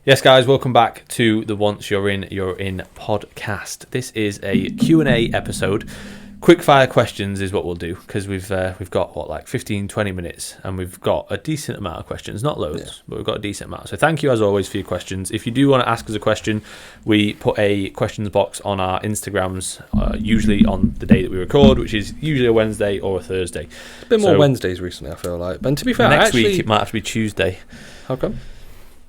Yes, guys, welcome back to the Once You're In podcast. This is a Q&A episode. Quick fire questions is what we'll do, because we've got, like 15, 20 minutes, and we've got a decent amount of questions. Not loads, but we've got a decent amount. So thank you, as always, for your questions. If you do want to ask us a question, we put a questions box on our Instagrams, usually on the day that we record, which is usually a Wednesday or a Thursday. It's been more Wednesdays recently, I feel like. And to be fair, next week it might have to be Tuesday. How come?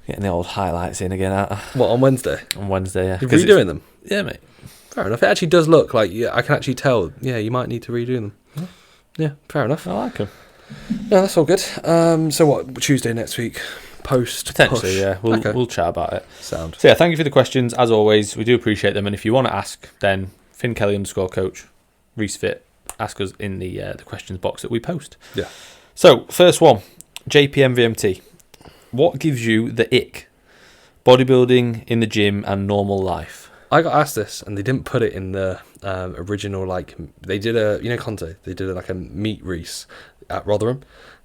Getting the old highlights in again. What, on Wednesday? On Wednesday, yeah. You're redoing them? Yeah, mate. Fair enough. It actually does look like, I can actually tell, you might need to redo them. Yeah, fair enough. I like them. Yeah, that's all good. So what, Tuesday next week? Post? Potentially, push? yeah. We'll chat about it. Sound. So yeah, thank you for the questions. As always, we do appreciate them. And if you want to ask, then FinnKelly_coach, ReeseFit, ask us in the questions box that we post. Yeah. So, first one, JPMVMT. What gives you the ick? Bodybuilding, in the gym, and normal life. I got asked this, and they didn't put it in the original, they did Conte, they did a meet Reese at Rotherham,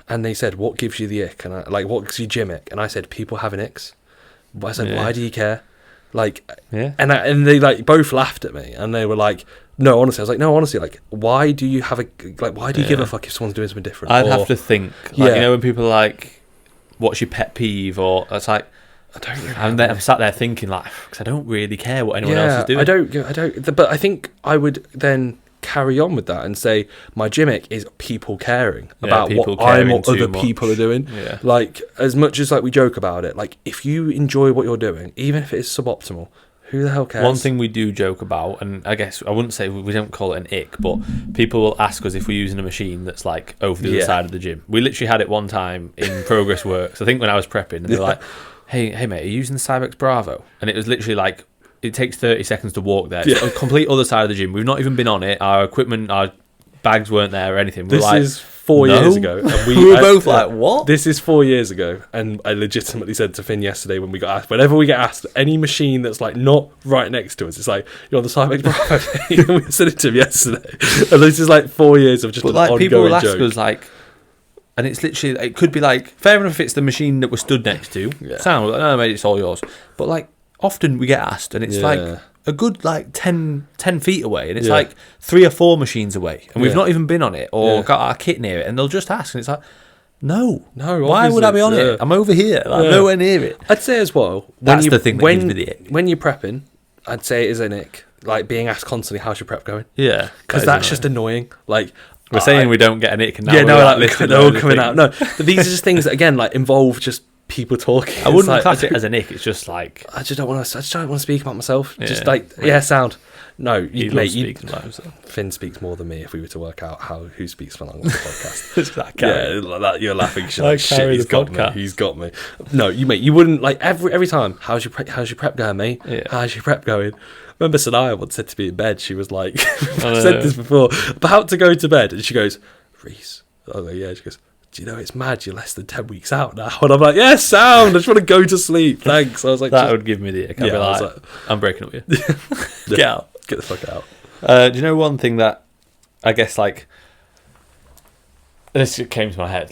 and they said, what gives you the ick? And what gives you gym ick? And I said, people having icks. But I said, why do you care? And they both laughed at me, and they were like, no, honestly. I was like, no, honestly, why do you why do you give a fuck if someone's doing something different? I'd have to think, when people are like, what's your pet peeve? Or it's like, I don't really I'm sat there thinking, because I don't really care what anyone else is doing. I don't. But I think I would then carry on with that and say my gimmick is people caring about what I'm or other people are doing. Yeah. As much as we joke about it, if you enjoy what you're doing, even if it is suboptimal, who the hell cares? One thing we do joke about, and I guess I wouldn't say we don't call it an ick, but people will ask us if we're using a machine that's over the other side of the gym. We literally had it one time in Progress Works, I think when I was prepping, and they were like, hey mate, are you using the Cybex Bravo? And it was literally it takes 30 seconds to walk there. It's a complete other side of the gym. We've not even been on it. Our equipment, our bags weren't there or anything. This is 4 years ago. And we were both what? This is 4 years ago. And I legitimately said to Finn yesterday when we got asked, whenever we get asked any machine that's not right next to us, it's you're on the Cybex Bravo. We said it to him yesterday. And this is 4 years of just an ongoing people will ask joke. us and it's literally, it could be fair enough if it's the machine that we're stood next to. Yeah. Sound no mate, it's all yours. But often we get asked, and it's a good 10 feet away, and it's 3 or 4 machines away, and we've not even been on it or got our kit near it, and they'll just ask, and it's no, why would I be on it? I'm over here, nowhere near it. I'd say as well, that's the thing that gives me the ick. When you're prepping, I'd say it is an ick, being asked constantly, how's your prep going? Yeah, because that's just annoying. We're saying we don't get an ick, and now they're all coming out. No, but these are just things that again involve just people talking. I wouldn't class it as an ick. It's just I just don't want to speak about myself. Yeah. Just sound. No, Finn speaks more than me. If we were to work out who speaks for long on the podcast, you're laughing. Shit, he's got me. He's got me. No, you wouldn't every time. How's your prep going, mate? Yeah. How's your prep going? Remember Sanaya once said to me in bed, she was like, I've said this before, about to go to bed, and she goes, Reese. I was like, yeah. She goes, do you know it's mad? You're less than 10 weeks out now. And I'm like, yeah, sound. I just want to go to sleep. Thanks. I was like, that would give me the ick. I'd be like, I'm breaking up with you. Get out. Get the fuck out. Do you know one thing that I guess this came to my head?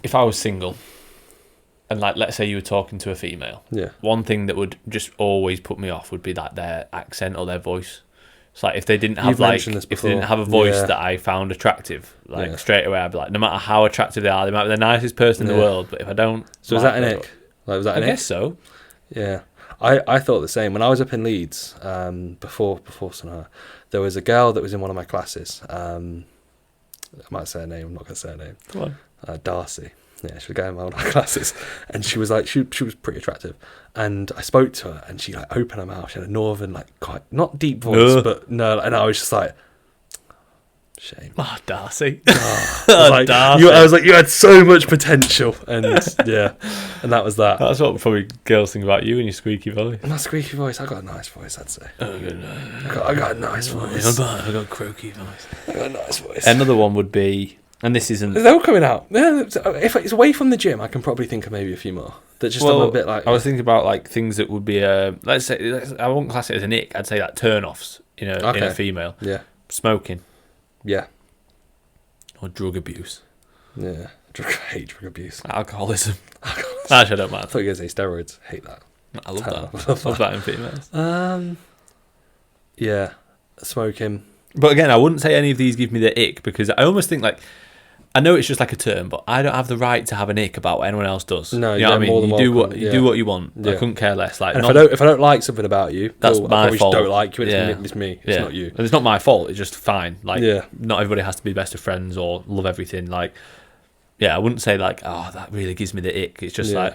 If I was single, and let's say you were talking to a female, one thing that would just always put me off would be their accent or their voice. It's if they didn't have if they didn't have a voice that I found attractive, straight away I'd be no matter how attractive they are, they might be the nicest person in the world, but if I don't, so is that an ick? Was that an ick? I guess so. Yeah, I thought the same when I was up in Leeds. Before Sonara, there was a girl that was in one of my classes. I might say her name. I'm not going to say her name. Come on. Darcy. Yeah, she was going in one of my classes, and she was she was pretty attractive. And I spoke to her, and she opened her mouth. She had a northern, quite not deep voice, but no. And I was just shame. Oh, Darcy. Darcy. I was you had so much potential, and and that was that. That's what probably girls think about you and your squeaky voice. My squeaky voice. I got a nice voice, I'd say. Oh, good. I got a nice voice. I got a croaky voice. I got a nice voice. Another one would be. And this isn't... They're all coming out. Yeah, if it's away from the gym, I can probably think of maybe a few more. That just I'm a bit I was thinking about things that would be... let's say... I wouldn't class it as an ick. I'd say turn-offs in a female. Yeah. Smoking. Yeah. Or drug abuse. Yeah. hate drug abuse. Alcoholism. Actually, I don't mind. I thought you were going to say steroids. Hate that. I love that. I love that in females. Yeah, smoking. But again, I wouldn't say any of these give me the ick, because I almost think, like, I know it's just like a term, but I don't have the right to have an ick about what anyone else does. No, you know what I mean? More than you do what you want. Yeah. I couldn't care less. Like, and if I don't like something about you, that's my fault. I don't like you. It's me. It's not you. And it's not my fault. It's just fine. Like, not everybody has to be best of friends or love everything. Like, yeah, I wouldn't say like, oh, that really gives me the ick. It's just like,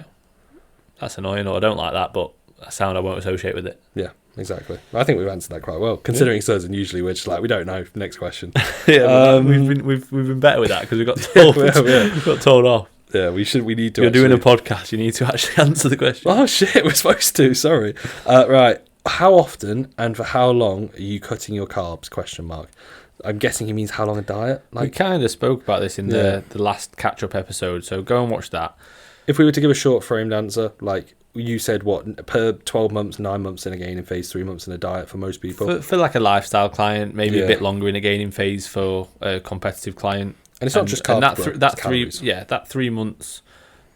that's annoying, or I don't like that, but a sound I won't associate with it. Yeah. Exactly. I think we've answered that quite well, considering Susan usually we're just like, we don't know. Next question. We've been better with that because we got told. We got told off. Yeah, we need to. You're doing a podcast. You need to actually answer the question. Oh shit, we're supposed to. Sorry. Right. How often and for how long are you cutting your carbs? Question mark. I'm guessing he means how long a diet. Like, we kind of spoke about this in the last catch-up episode, so go and watch that. If we were to give a short framed answer, like. You said what, per 12 months, 9 months in a gaining phase, 3 months in a diet for most people? For like a lifestyle client, maybe a bit longer in a gaining phase for a competitive client. And it's not just carbs, that 3 months,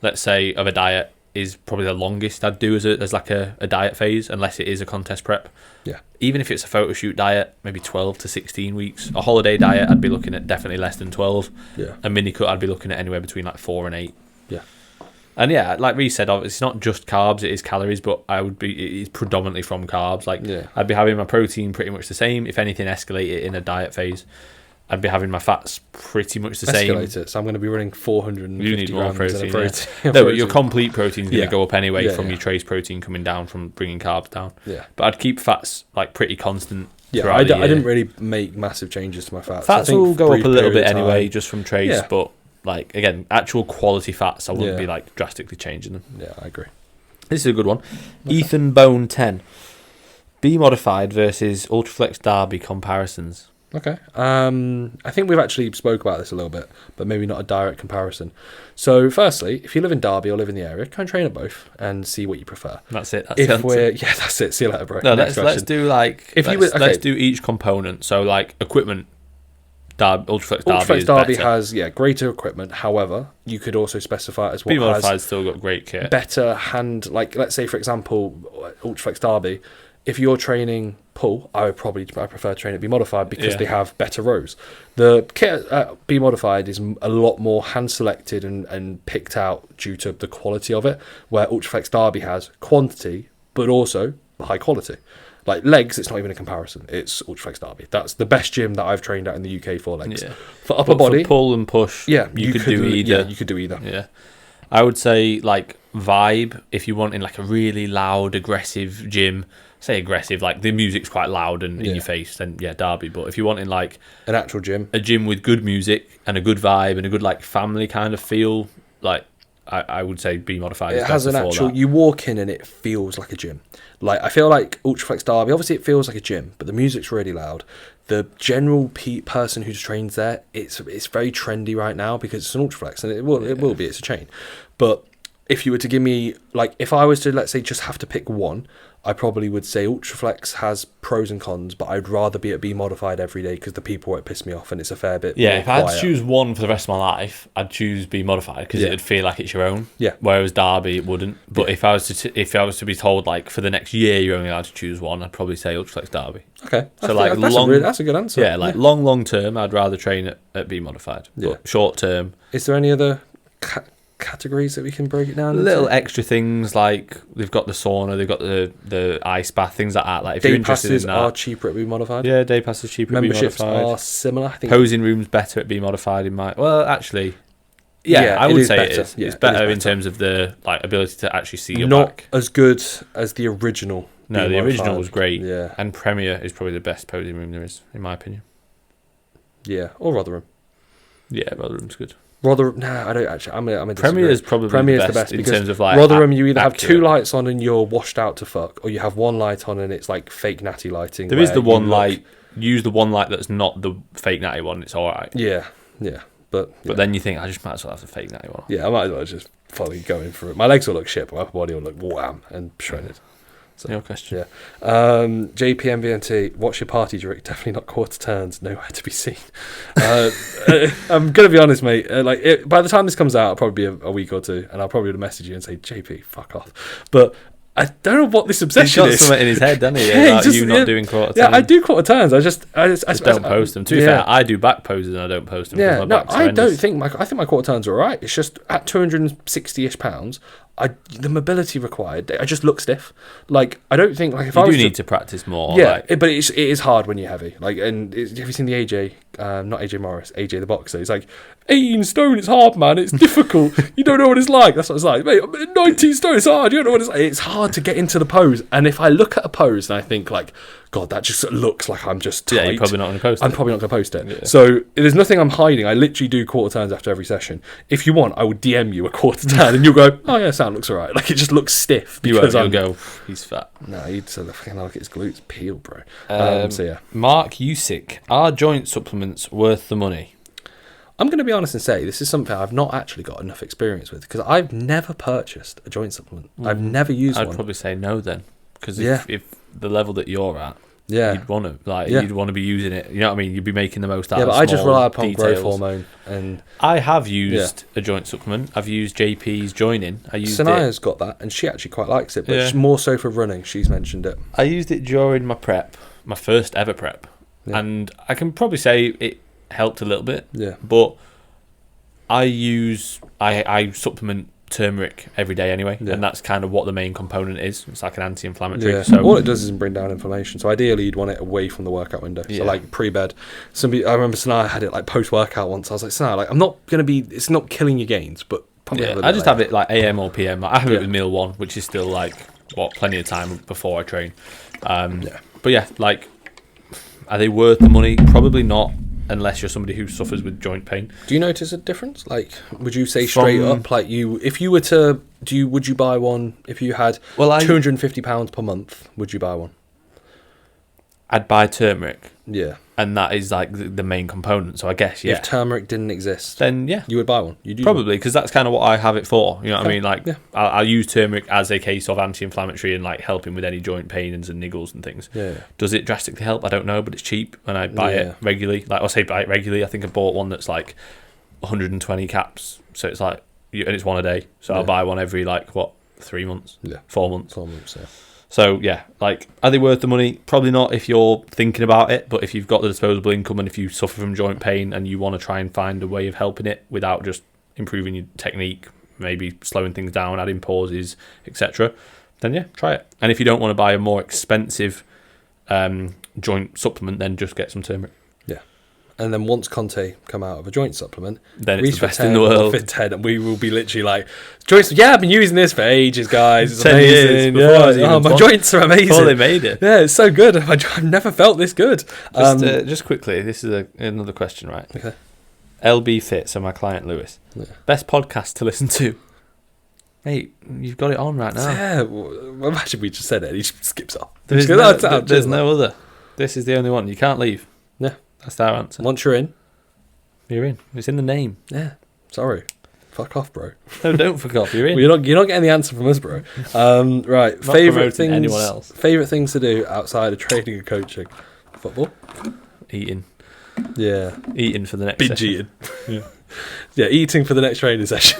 let's say, of a diet is probably the longest I'd do as like a diet phase, unless it is a contest prep. Yeah. Even if it's a photo shoot diet, maybe 12 to 16 weeks. A holiday diet, I'd be looking at definitely less than 12. Yeah. A mini cut, I'd be looking at anywhere between like 4 and 8. Yeah. And yeah, like Reece said, it's not just carbs, it is calories, but it is predominantly from carbs. Like, I'd be having my protein pretty much the same. If anything, escalate it in a diet phase. I'd be having my fats pretty much the same. Escalate it. So I'm going to be running 450 you need more grams protein, protein. No, but your complete protein is going to go up anyway from your yeah. trace protein coming down from bringing carbs down. Yeah. But I'd keep fats like pretty constant. Yeah, I didn't really make massive changes to my fats. Fats will go up a little bit anyway, just from trace, but like, again, actual quality fats, I wouldn't be like drastically changing them. Yeah, I agree. This is a good one. Okay. Ethan Bone 10. B modified versus UltraFlex Derby comparisons. Okay. I think we've actually spoke about this a little bit, but maybe not a direct comparison. So, firstly, if you live in Derby or live in the area, go and train at both and see what you prefer. That's it. That's it. See you later, bro. No, let's do like let's do each component. So, like equipment. UltraFlex Derby has greater equipment. However, you could also specify it as what B modified's still got great kit. Better hand, like let's say for example, UltraFlex Derby. If you're training pull, I prefer training at B modified because they have better rows. The kit at B modified is a lot more hand selected and picked out due to the quality of it. Where UltraFlex Derby has quantity but also high quality. Like legs, it's not even a comparison. It's UltraFlex Derby. That's the best gym that I've trained at in the UK for legs. Yeah. For upper body, for pull and push, you could do either. Yeah, you could do either. Yeah, I would say like vibe. If you want in like a really loud, aggressive gym, say aggressive, like the music's quite loud and in your face, then Derby. But if you want in like an actual gym, a gym with good music and a good vibe and a good like family kind of feel, like I would say B modified. It has an actual. You walk in and it feels like a gym. Like I feel like UltraFlex Derby. Obviously, it feels like a gym, but the music's really loud. The general person who trains there, it's very trendy right now because it's an UltraFlex, and it will be. It's a chain. But if you were to give me like, if I was to let's say just have to pick one, I probably would say UltraFlex has pros and cons, but I'd rather be at B modified every day because the people won't piss me off and it's a fair bit. Yeah, if I had to choose one for the rest of my life, I'd choose B modified because it'd feel like it's your own. Yeah. Whereas Derby, it wouldn't. But if I was to be told like for the next year you're only allowed to choose one, I'd probably say UltraFlex Derby. Okay. So that's a good answer. Yeah, like long term, I'd rather train at B modified. Yeah. But short term, is there any other categories that we can break it down little extra things like they've got the sauna, they've got the ice bath, things like that. Like if day you're interested passes in that, are cheaper at B modified. Yeah, day passes cheaper. Memberships at B modified. are similar. I think posing rooms better at B modified in my actually. Yeah, I would say better. it is. It's better in terms of the like ability to actually see your not back. As good as the original. No, the original was great. Yeah, and Premier is probably the best posing room there is, in my opinion. Yeah, or Rotherham. Yeah, Rotherham's good. Rotherham, I don't actually. I'm a Premier is probably the best in terms of like Rotherham. You either have two lights on and you're washed out to fuck, or you have one light on and it's like fake natty lighting. There is the one light. Use the one light that's not the fake natty one. It's all right. Yeah. But then you think I just might as well have the fake natty one. Yeah, I might as well just fully going for it. My legs will look shit, but my upper body will look wham and shredded. So, your question. Yeah. JPMVNT, what's your party trick? Definitely not quarter turns. Nowhere to be seen. I'm gonna be honest, mate. By the time this comes out, it'll probably be a week or two, and I'll probably message you and say, JP, fuck off. But I don't know what this obsession is. He's got something in his head, doesn't he? About you not doing quarter turns. Yeah, I do quarter turns. I just don't post them. To be fair, I do back poses and I don't post them. Yeah, no, I think my quarter turns are alright. It's just at 260-ish pounds, the mobility required, I just look stiff. Like, I don't think, like, if you I was do need to practice more. Yeah, but it is hard when you're heavy. Like, and have you seen the AJ? Not AJ Morris, AJ the boxer. He's like, 18 stone, it's hard, man. It's difficult. You don't know what it's like. That's what it's like. Mate, 19 stone, it's hard. You don't know what it's like. It's hard to get into the pose. And if I look at a pose and I think, like, God, that just looks like I'm just tight. Yeah, you're probably not going to post it. I'm probably not going to post it. Yeah. So there's nothing I'm hiding. I literally do quarter turns after every session. If you want, I will DM you a quarter turn and you'll go, oh yeah, sound looks alright. Like, it just looks stiff. Because you'll go, he's fat. No, he'd say, fucking look at his glutes peel, bro. So yeah. Mark Usick, are joint supplements worth the money? I'm going to be honest and say this is something I've not actually got enough experience with, because I've never purchased a joint supplement. I've never used one. I'd probably say no then, because if the level that you're at, you'd want to you'd want to be using it. You know what I mean? You'd be making the most out of it. Yeah, but I just rely upon growth hormone, and I have used a joint supplement. I've used JP's Joining. I used Sanaya's got that, and she actually quite likes it, but it's more so for running. She's mentioned it. I used it during my prep, my first ever prep, and I can probably say it helped a little bit. Yeah, but I supplement turmeric every day anyway, and that's kind of what the main component is. It's like an anti-inflammatory. Yeah. So all it does is bring down inflammation. So ideally, you'd want it away from the workout window. So like pre-bed. I remember Sanaya had it like post-workout once. I was like, Sanaya, like, I'm not gonna be. It's not killing your gains, but probably. I just have it like AM or PM. Like, I have it with meal 1, which is still like plenty of time before I train. But yeah, like, are they worth the money? Probably not. Unless you're somebody who suffers with joint pain. Do you notice a difference? Like, would you say straight up, like, if you were to, would you buy one if you had £250 per month? Would you buy one? I'd buy turmeric. Yeah. And that is like the main component. So I guess, if turmeric didn't exist, then you would buy one. You do probably, because that's kind of what I have it for. You know what I mean? Like, I'll use turmeric as a case of anti-inflammatory and like helping with any joint pains and niggles and things. Yeah. Does it drastically help? I don't know, but it's cheap and I buy it regularly. Like, I'll say buy it regularly. I think I bought one that's like 120 caps. So it's like, and it's one a day. So I'll buy one every 3 months? Yeah. 4 months. 4 months, yeah. So, yeah, like, are they worth the money? Probably not if you're thinking about it, but if you've got the disposable income and if you suffer from joint pain and you want to try and find a way of helping it without just improving your technique, maybe slowing things down, adding pauses, etc., then try it. And if you don't want to buy a more expensive joint supplement, then just get some turmeric. Yeah. And then once Conte come out of a joint supplement, then it's the best in the world. Fit 10, and we will be literally like, joints. Yeah, I've been using this for ages, guys. It's 10 amazing. years. My joints are amazing. Before they made it. Yeah, it's so good. I've never felt this good. Just quickly, this is another question, right? Okay. LB Fit, so my client Lewis. Yeah. Best podcast to listen to. Mate, you've got it on right now. Yeah, well, imagine we just said it and he skips off. There's no other. This is the only one. You can't leave. Yeah. That's our answer. Once you're in. You're in. It's in the name. Yeah. Sorry. Fuck off, bro. No, don't fuck off. You're in. Well, you're not getting the answer from us, bro. Right. Favorite things. Anyone else? Favorite things to do outside of training and coaching. Football. Eating. Yeah. Eating for the next binge session. Eating. Yeah, eating for the next training session.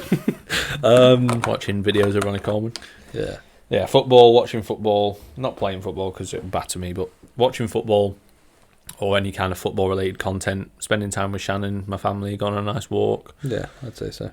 Watching videos of Ronnie Coleman. Yeah. Yeah, football, watching football. Not playing football because it would batter me, but watching football or any kind of football-related content. Spending time with Shannon, my family, going on a nice walk. Yeah, I'd say so.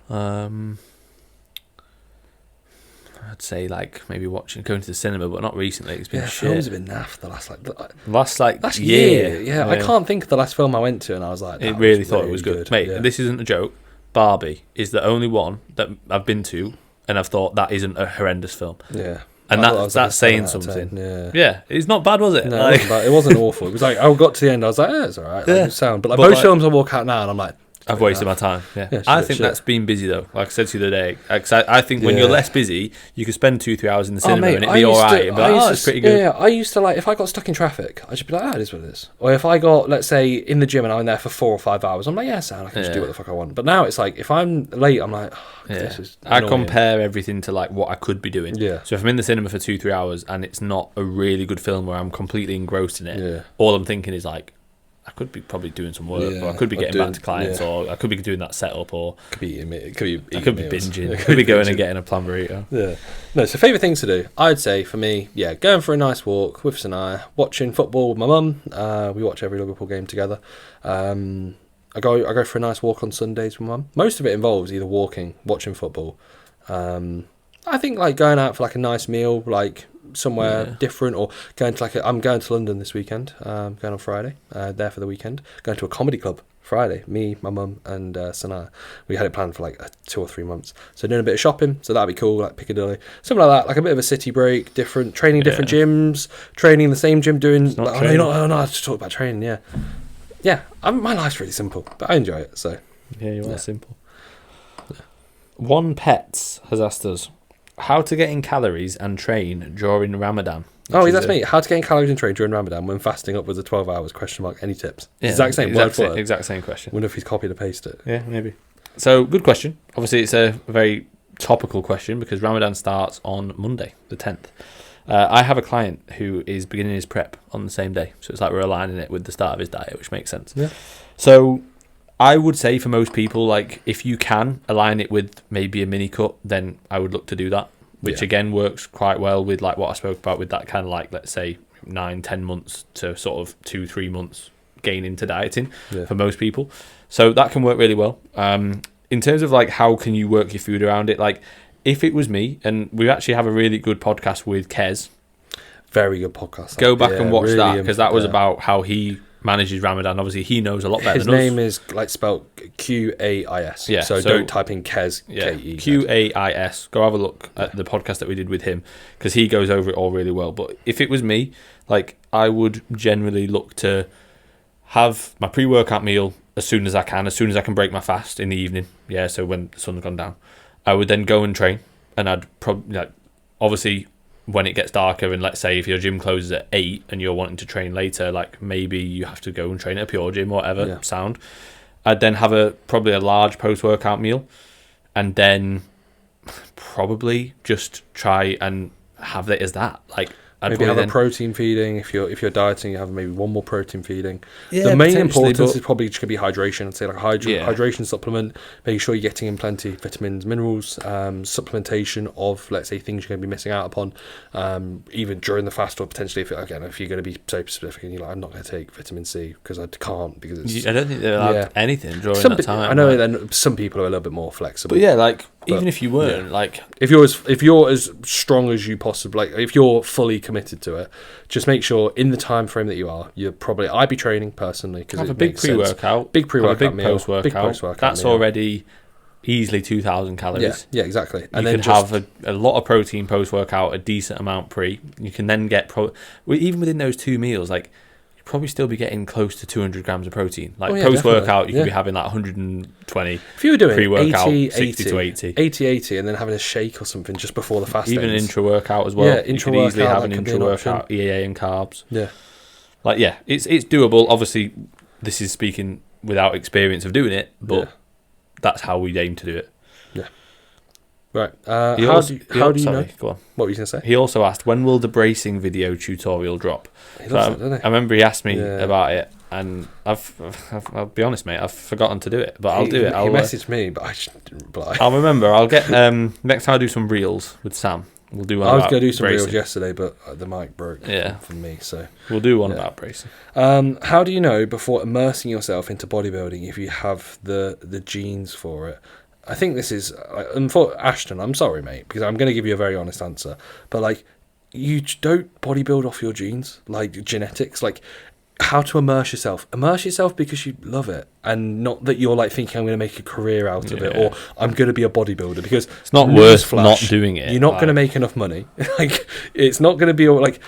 I'd say maybe going to the cinema, but not recently. It's been shit. Films have been naff the last year. Yeah, I can't think of the last film I went to, and I was like, it really thought it was good. Mate, this isn't a joke. Barbie is the only one that I've been to, and I've thought that isn't a horrendous film. Yeah. And that's saying something. Yeah, it's not bad, was it? No, it wasn't awful. It was like, I got to the end, I was like, it's alright, it's sound. But most films I walk out now, and I'm like, I've wasted my time. Yeah I think that's being busy though. Like I said to you the other day, I think when you're less busy, you could spend 2-3 hours in the cinema and it'd be all right. It's pretty good. Yeah, I used to like if I got stuck in traffic, I should be like, it is what it is. Or if I got, let's say, in the gym and I'm there for 4 or 5 hours, I'm like, sound, I can just do what the fuck I want. But now it's like if I'm late, I'm like, this is annoying. I compare everything to like what I could be doing. Yeah. So if I'm in the cinema for 2-3 hours and it's not a really good film where I'm completely engrossed in it, all I'm thinking is like, I could be probably doing some work, or I could be getting back to clients, or I could be doing that setup, or I could be binging, I could be going and getting a plan burrito. Yeah. No, so favourite things to do, I'd say for me, going for a nice walk with Sanaya, watching football with my mum. We watch every Liverpool game together. I go for a nice walk on Sundays with my mum. Most of it involves either walking, watching football. I think like going out for like a nice meal, like somewhere different, or going to I'm going to London this weekend. Going on Friday, there for the weekend. Going to a comedy club Friday. Me, my mum, and Sanaa. We had it planned for like 2 or 3 months. So doing a bit of shopping, so that'd be cool, like Piccadilly, something like that, like a bit of a city break, different different gyms, training the same gym, doing. Like, I have to talk about training. My life's really simple, but I enjoy it. So you are simple. One Pets has asked us how to get in calories and train during Ramadan. That's me. How to get in calories and train during Ramadan when fasting upwards of 12 hours, ? Any tips? Exact same question. Wonder if he's copied and pasted it. Yeah, maybe. So, good question. Obviously, it's a very topical question because Ramadan starts on Monday, the 10th. I have a client who is beginning his prep on the same day. So, it's like we're aligning it with the start of his diet, which makes sense. Yeah. So, I would say for most people, like if you can align it with maybe a mini cut, then I would look to do that, which again works quite well with like what I spoke about with that kind of like, let's say 9-10 months to sort of 2-3 months gain into dieting for most people. So that can work really well. In terms of like how can you work your food around it, like if it was me, and we actually have a really good podcast with Kez. Very good podcast. Go back and watch really that because that was about how he manages Ramadan. Obviously, he knows a lot better than us. His name is like spelled QAIS. Yeah, so don't type in Kez. Yeah, QAIS. Go have a look at the podcast that we did with him because he goes over it all really well. But if it was me, like I would generally look to have my pre-workout meal as soon as I can break my fast in the evening. Yeah, so when the sun's gone down, I would then go and train, and I'd probably obviously. When it gets darker, and let's say if your gym closes at 8 and you're wanting to train later, like maybe you have to go and train at a pure gym or whatever, sound. I'd then have probably a large post-workout meal, and then probably just try and have it as that. Like maybe have a protein feeding. If you're dieting, you have maybe one more protein feeding. The main importance is probably just going to be hydration. I'd say like hydration supplement, making sure you're getting in plenty of vitamins, minerals, supplementation of, let's say, things you're going to be missing out upon, even during the fast, or potentially if you're going to be so specific and you're like, I'm not going to take vitamin C because I can't, because it's... I don't think they're allowed anything during that time. I know then some people are a little bit more flexible. But even if you weren't, like... If you're as strong as you possibly... Like, if you're fully committed to it, just make sure in the time frame that I'd be training personally, because have a big pre-workout, big meal, post-workout. That's already easily 2,000 calories. Yeah, exactly. And then have a lot of protein post-workout, a decent amount pre. You can then get even within those 2 meals, like you'd probably still be getting close to 200 grams of protein. Like post-workout, you could be having like 120. If you were doing pre-workout, 60 to 80, and then having a shake or something just before the fast, even an intra-workout as well. Yeah, you could easily have an intra-workout, EAA and carbs. Yeah, it's doable. Obviously, this is speaking without experience of doing it, but that's how we aim to do it. Yeah. Right. How do you know? Go on. What were you going to say? He also asked, when will the bracing video tutorial drop? He loves it, doesn't he? I remember he asked me about it, and I'll be honest, mate, I've forgotten to do it, but I'll do it. He messaged me, but I just didn't reply. I'll remember. I'll get next time I do some reels with Sam. We'll do one. I was going to do some bracing. reels yesterday, but the mic broke from me, so we'll do one about bracing. How do you know before immersing yourself into bodybuilding if you have the genes for it? I think this is, and for Ashton, I'm sorry, mate, because I'm going to give you a very honest answer, but like, you don't bodybuild off your genes, like genetics. Like, how to immerse yourself. Immerse yourself because you love it, and not that you're like thinking I'm going to make a career out of it, or I'm going to be a bodybuilder, because it's not worth not doing it. You're not going to make enough money. Like, it's not going to be like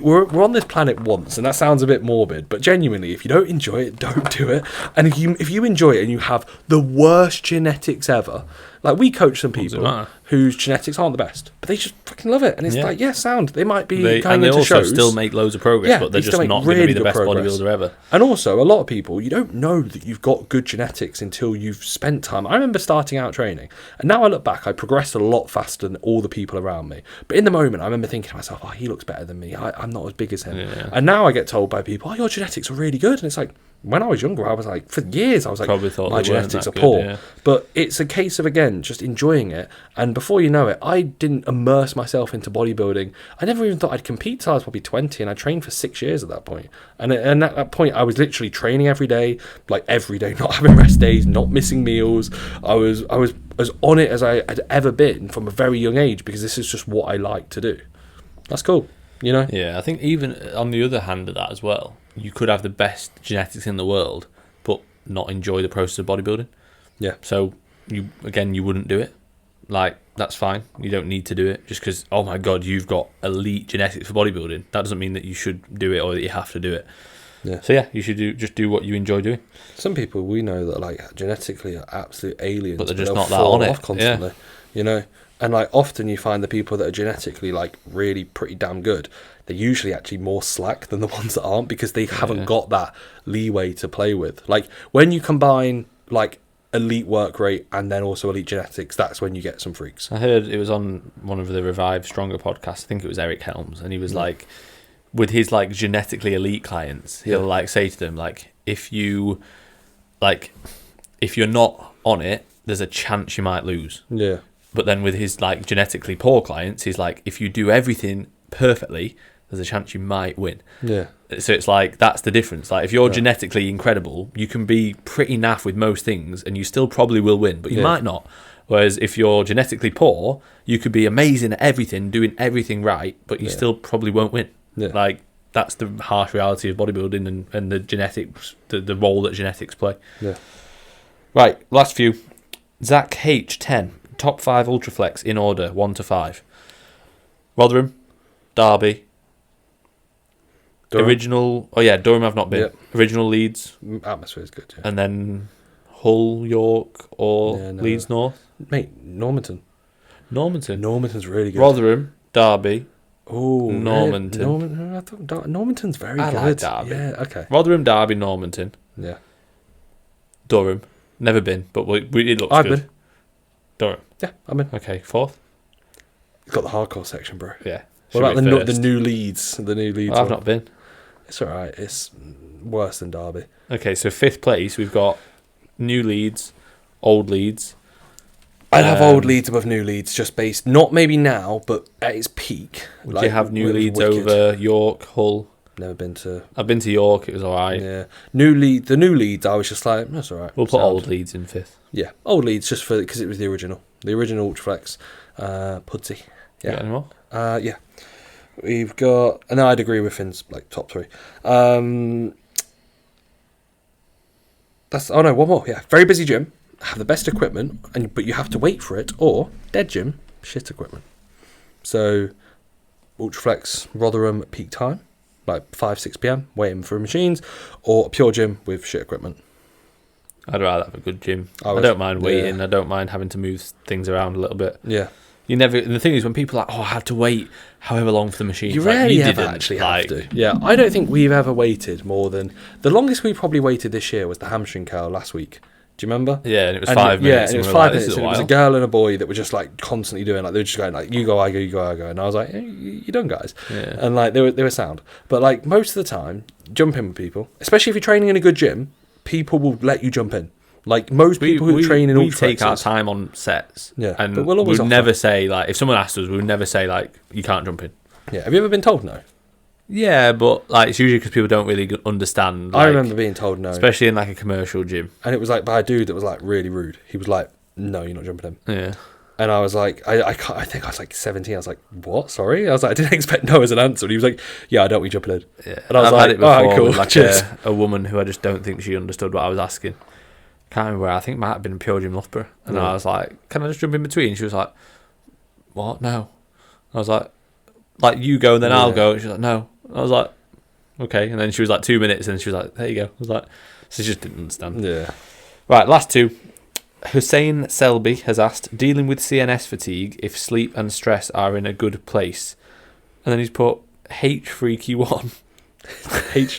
we're on this planet once, and that sounds a bit morbid, but genuinely, if you don't enjoy it, don't do it. And if you enjoy it and you have the worst genetics ever, like we coach some people whose genetics aren't the best, but they just fucking love it, and it's like, sound. They might be going into shows, still make loads of progress, but they're just not really going to be the best bodybuilder ever. And also, a lot of people, you don't know that you've got good genetics until you've spent time. I remember starting out training, and now I look back, I progressed a lot faster than all the people around me. But in the moment, I remember thinking to myself, oh, he looks better than me. I'm not as big as him. Yeah. And now I get told by people, oh, your genetics are really good. And it's like, when I was younger, I was like, for years, I was like, my genetics are poor. Yeah. But it's a case of, again, just enjoying it. And before you know it, I didn't immerse myself into bodybuilding. I never even thought I'd compete till I was probably 20, and I trained for 6 years at that point. And at that point, I was literally training every day, not having rest days, not missing meals. I was as on it as I had ever been from a very young age, because this is just what I like to do. That's cool, you know? Yeah, I think even on the other hand of that as well, you could have the best genetics in the world, but not enjoy the process of bodybuilding. Yeah. So you wouldn't do it. Like, that's fine. You don't need to do it just because, oh my God, you've got elite genetics for bodybuilding. That doesn't mean that you should do it or that you have to do it. Yeah. So yeah, you should just do what you enjoy doing. Some people we know that like genetically are absolute aliens, but they're just not that on it constantly. Yeah. You know, and like often you find the people that are genetically like really pretty damn good, they're usually actually more slack than the ones that aren't, because they haven't got that leeway to play with. Like when you combine like elite work rate and then also elite genetics, that's when you get some freaks. I heard it was on one of the Revive Stronger podcasts, I think it was Eric Helms, and he was like, with his like genetically elite clients, he'll like say to them, like, if you're not on it, there's a chance you might lose. Yeah. But then with his like genetically poor clients, he's like, if you do everything perfectly, there's a chance you might win. Yeah. So it's like, that's the difference. Like if you're genetically incredible, you can be pretty naff with most things and you still probably will win, but you might not. Whereas if you're genetically poor, you could be amazing at everything, doing everything right, but you still probably won't win. Yeah. Like that's the harsh reality of bodybuilding and the genetics, the role that genetics play. Yeah. Right, last few. Zach H10, top 5 UltraFlex in order, 1 to 5. Rotherham, Derby, Durham. Original. Oh yeah, Durham I've not been. Yep. Original Leeds. Atmosphere is good. Yeah. And then Hull, York, or Leeds North. Mate, Normanton. Normanton's really good. Rotherham, Derby. Oh, Normanton. I thought Normanton's very good. Like Derby. Yeah, okay. Rotherham, Derby, Normanton. Yeah. Durham. Never been, but it looks I've good. Been. Durham. Yeah, I'm in. Okay, 4th. It's got the hardcore section, bro. Yeah. What about the new Leeds? The new Leeds. I've not been. It's alright. It's worse than Derby. Okay, so 5th place, we've got New Leeds, Old Leeds. I'd have Old Leeds above New Leeds, just based, not maybe now, but at its peak. Would you have New Leeds over York, Hull? Never been to. I've been to York. It was alright. Yeah, the new Leeds. I was just like, that's alright. We'll put Old Leeds in 5th. Yeah, Old Leeds just because it was the original UltraFlex. Pudsey. Yeah. Got any more? Yeah. We've got, and I'd agree with Finn's like top 3. One more. Yeah, very busy gym, have the best equipment, but you have to wait for it, or dead gym, shit equipment. So, UltraFlex Rotherham peak time, like 5-6 p.m. waiting for machines, or a pure gym with shit equipment. I'd rather have a good gym. I don't mind waiting. Yeah. I don't mind having to move things around a little bit. Yeah. And the thing is, when people are like, I had to wait however long for the machine. You rarely ever actually have to. Yeah, I don't think we've ever waited more than... The longest we probably waited this year was the hamstring curl last week. Do you remember? Yeah, and it was 5 minutes. Yeah, and it was 5 minutes, and it was a girl and a boy that were just like constantly doing, like, they were just going like, you go, I go, you go, I go. And I was like, you're done, guys. Yeah. And like, they were sound. But like, most of the time, jump in with people, especially if you're training in a good gym, people will let you jump in. Like most people who train in we take our time on sets, and but we'll never say like, if someone asked us, we would never say like, you can't jump in. Yeah, have you ever been told no? Yeah, but like it's usually because people don't really understand. Like, I remember being told no, especially in like a commercial gym, and it was like by a dude that was like really rude. He was like, "No, you're not jumping in." Yeah, And I was like, I think I was like 17. I was like, what? Sorry? I was like, I didn't expect no as an answer. And he was like, yeah, I don't want you jumping in. Yeah. And I was had it before cool. With like a woman who I just don't think she understood what I was asking. Can't remember where. I think it might have been Pure Gym Loughborough. And I was like, can I just jump in between? She was like, what? No. I was like you go and then I'll go. And she was like, no. I was like, okay. And then she was like 2 minutes and she was like, there you go. I was like, so she just didn't understand. Yeah. Right, last two. Hussein Selby has asked, dealing with CNS fatigue if sleep and stress are in a good place. And then he's put H-Freaky1.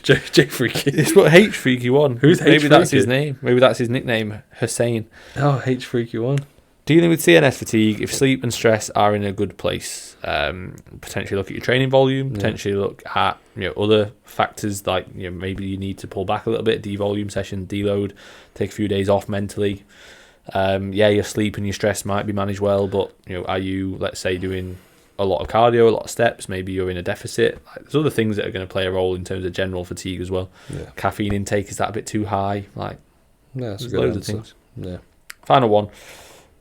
J Freaky. He's put H-Freaky1. Who's Maybe H-Freaky? that's his name. Maybe that's his nickname, Hussein. Oh, H-Freaky1. Dealing with CNS fatigue if sleep and stress are in a good place. Potentially look at your training volume. Potentially look at other factors like maybe you need to pull back a little bit, devolume session, deload, take a few days off mentally. Your sleep and your stress might be managed well, but are you, let's say, doing a lot of cardio, a lot of steps? Maybe you're in a deficit. There's other things that are going to play a role in terms of general fatigue as well. Caffeine intake, is that a bit too high? That's a there's good loads answer. of things. Yeah. Final one.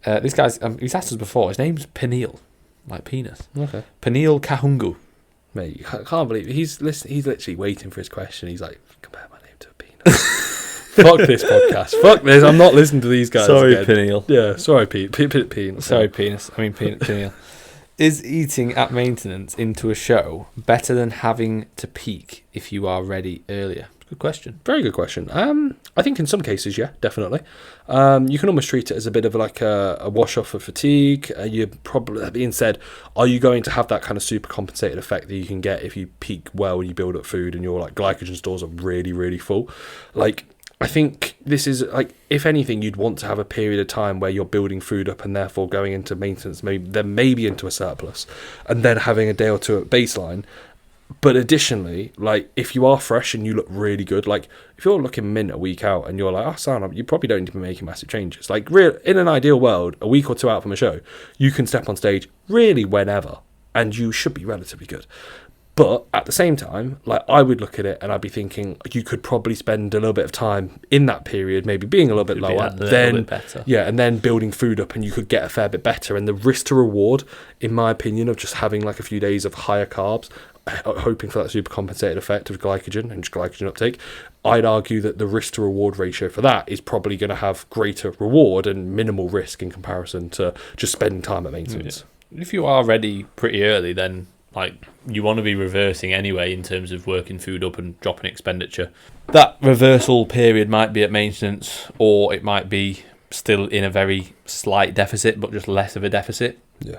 This guy's he's asked us before. His name's Peniel, like penis. Okay. Peniel Kahungu. Mate, I can't believe it. He's literally waiting for his question. He's like, compare my name to a penis. Fuck this podcast. Fuck this. I'm not listening to these guys. Sorry, again. Peniel. Yeah, sorry, penis. Sorry, penis. I mean, Peniel. Is eating at maintenance into a show better than having to peak if you are ready earlier? Good question. Very good question. I think in some cases, yeah, definitely. You can almost treat it as a bit of like a wash off of fatigue. You probably, that being said, are you going to have that kind of super compensated effect that you can get if you peak well and you build up food and your like glycogen stores are really, really full? Like, I think this is like, if anything, you'd want to have a period of time where you're building food up and therefore going into maintenance, maybe into a surplus, and then having a day or two at baseline. But additionally, like, if you are fresh and you look really good, like, if you're looking mint a week out and you're like, oh, son, you probably don't need to be making massive changes. Like, in an ideal world, a week or two out from a show, you can step on stage really whenever, and you should be relatively good. But at the same time, like, I would look at it and I'd be thinking you could probably spend a little bit of time in that period, maybe being a little bit lower, and then building food up, and you could get a fair bit better. And the risk to reward, in my opinion, of just having like a few days of higher carbs, hoping for that super compensated effect of glycogen and just glycogen uptake, I'd argue that the risk to reward ratio for that is probably going to have greater reward and minimal risk in comparison to just spending time at maintenance. Yeah. If you are ready pretty early, then like you want to be reversing anyway in terms of working food up and dropping expenditure. That reversal period might be at maintenance, or it might be still in a very slight deficit, but just less of a deficit. Yeah.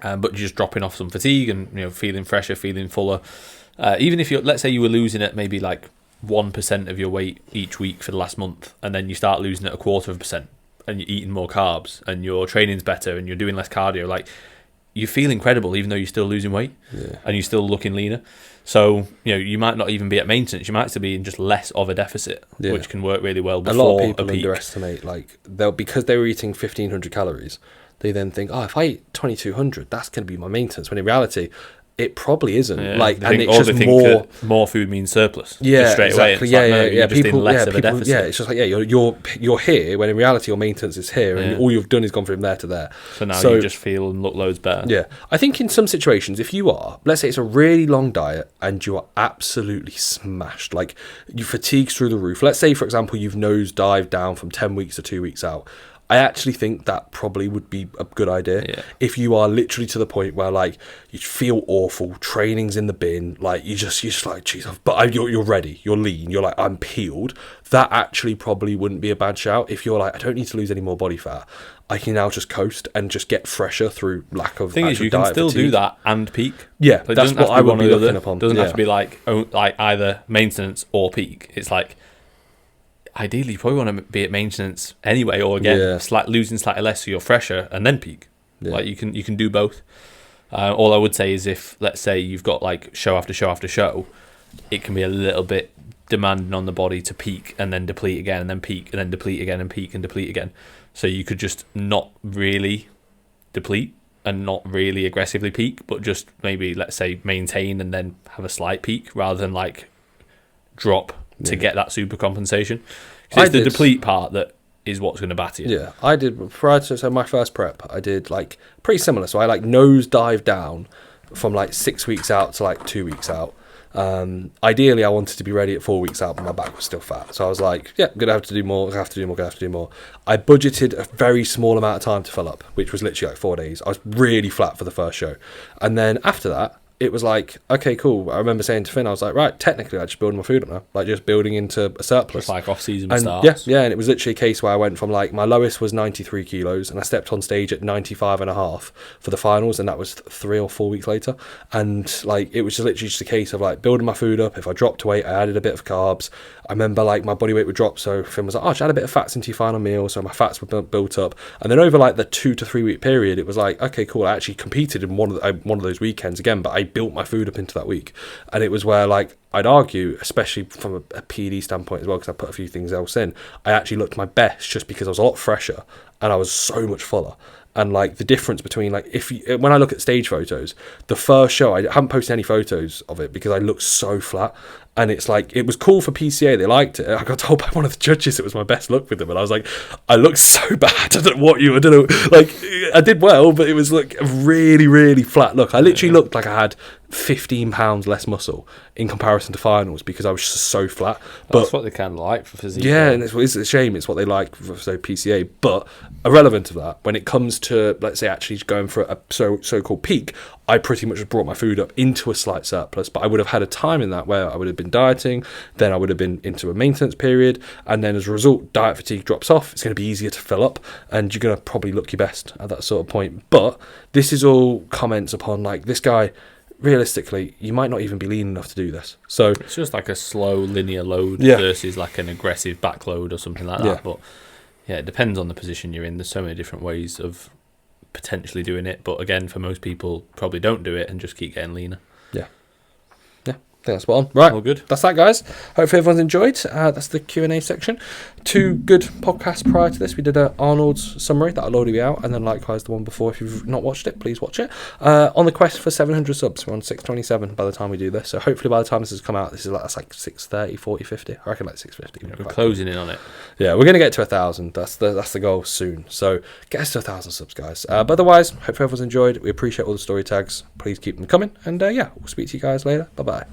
But just dropping off some fatigue and feeling fresher, feeling fuller. Even if let's say you were losing at maybe like 1% of your weight each week for the last month, and then you start losing at 0.25%, and you're eating more carbs, and your training's better, and you're doing less cardio, like, you feel incredible even though you're still losing weight, and you're still looking leaner. So you might not even be at maintenance. You might still be in just less of a deficit, which can work really well before a lot of people peak. Underestimate, like, because they were eating 1,500 calories, they then think, oh, if I eat 2,200, that's going to be my maintenance. When in reality, it probably isn't. More food means surplus. Yeah, just straight exactly. Away. You're just in less of a deficit. Yeah, it's just like, you're here, when in reality your maintenance is here, and all you've done is gone from there to there. So now you just feel and look loads better. Yeah, I think in some situations, if you are, let's say it's a really long diet and you are absolutely smashed, like your fatigue's through the roof. Let's say, for example, you've nosedived down from 10 weeks to 2 weeks out. I actually think that probably would be a good idea if you are literally to the point where like you feel awful, training's in the bin, like you're just like, geez, but you're ready, you're lean, you're like, I'm peeled. That actually probably wouldn't be a bad shout. If you're like, I don't need to lose any more body fat, I can now just coast and just get fresher through lack of. Thing is, you can still do that and peak. Yeah, that's what I would be looking upon. It doesn't have to be like either maintenance or peak. It's like, ideally, you probably want to be at maintenance anyway, or again, losing slightly less so you're fresher and then peak. Like you can do both. All I would say is, if let's say you've got like show after show after show, it can be a little bit demanding on the body to peak and then deplete again, and then peak and then deplete again, and peak and deplete again. So you could just not really deplete and not really aggressively peak, but just maybe, let's say, maintain and then have a slight peak, rather than like drop to get that super compensation. It's the deplete part that is what's going to batter you. Yeah, I did prior to so my first prep, I did like pretty similar. So I like nose dive down from like 6 weeks out to like 2 weeks out. Ideally, I wanted to be ready at 4 weeks out, but my back was still fat. So I was like, yeah, I'm gonna have to do more. I budgeted a very small amount of time to fill up, which was literally like 4 days. I was really flat for the first show, and then after that, it was like, okay, cool. I remember saying to Finn, I was like, right, technically, I just building my food up now, like just building into a surplus. Just like off-season and starts. Yeah, and it was literally a case where I went from like, my lowest was 93 kilos, and I stepped on stage at 95.5 for the finals, and that was 3 or 4 weeks later. And like, it was literally just a case of like building my food up. If I dropped weight, I added a bit of carbs. I remember like my body weight would drop, so Finn was like, oh, just add a bit of fats into your final meal, so my fats were built up. And then over like the 2 to 3 week period, it was like, okay, cool, I actually competed in one of those weekends again, but I built my food up into that week. And it was where like, I'd argue, especially from a PD standpoint as well, because I put a few things else in, I actually looked my best just because I was a lot fresher and I was so much fuller. And like the difference between like when I look at stage photos, the first show I haven't posted any photos of it because I looked so flat, and it's like it was cool for PCA, they liked it. I got told by one of the judges it was my best look with them, and I was like, I look so bad. I don't know I don't know, like I did well, but it was like a really, really flat look. I literally looked like I had 15 pounds less muscle in comparison to finals because I was just so flat. But that's what they kind of like for physique. Yeah, and it's a shame it's what they like for PCA. But irrelevant of that, when it comes to, let's say, actually going for a so-called peak, I pretty much brought my food up into a slight surplus, but I would have had a time in that where I would have been dieting, then I would have been into a maintenance period, and then as a result, diet fatigue drops off. It's going to be easier to fill up, and you're going to probably look your best at that sort of point. But this is all comments upon like this guy. Realistically, you might not even be lean enough to do this. So it's just like a slow linear load versus like an aggressive back load or something like that. Yeah. But yeah, it depends on the position you're in. There's so many different ways of potentially doing it. But again, for most people, probably don't do it and just keep getting leaner. Yeah. I think that's spot on. Right, all good. That's that, guys. Hopefully everyone's enjoyed. That's the Q&A section. 2 good podcasts prior to this. We did a Arnold's summary that'll already be out, and then likewise the one before. If you've not watched it, please watch it. On the quest for 700 subs, we're on 627 by the time we do this. So hopefully by the time this has come out, this is that's like 630, 40, 50. I reckon like 650. We're closing in on it. Yeah, we're gonna get to 1,000. That's the goal soon. So get us to 1,000 subs, guys. But otherwise, hopefully everyone's enjoyed. We appreciate all the story tags. Please keep them coming, and yeah, we'll speak to you guys later. Bye bye.